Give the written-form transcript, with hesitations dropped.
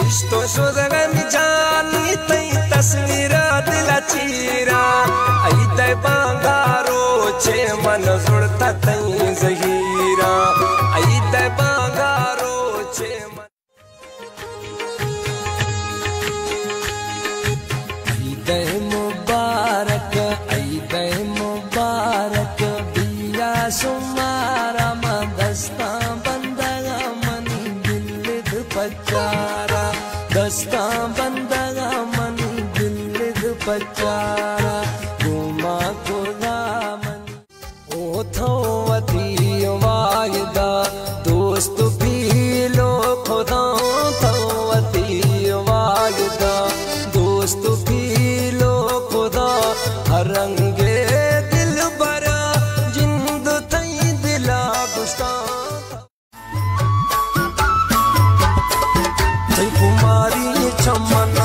इस्तो सोदगन जानी तई तस्वीर दिल चीरा आई तय बांगारो छे मन जुड़ता तई जहीरा आई तय बांगारो छे मुबारक बिया सुमारा दस्ता बंदगा मनी दिल पचारा दस्ता बंदगा मनी दिल पचारा घुमा खुदा मनी ओ थो वती वायदा दोस्त भी लो खुदा थो वती वायदा दोस्त भी लो खुदा हरंगे दिल बरा जिंद थई दिला गुस्ता कुमारी चमन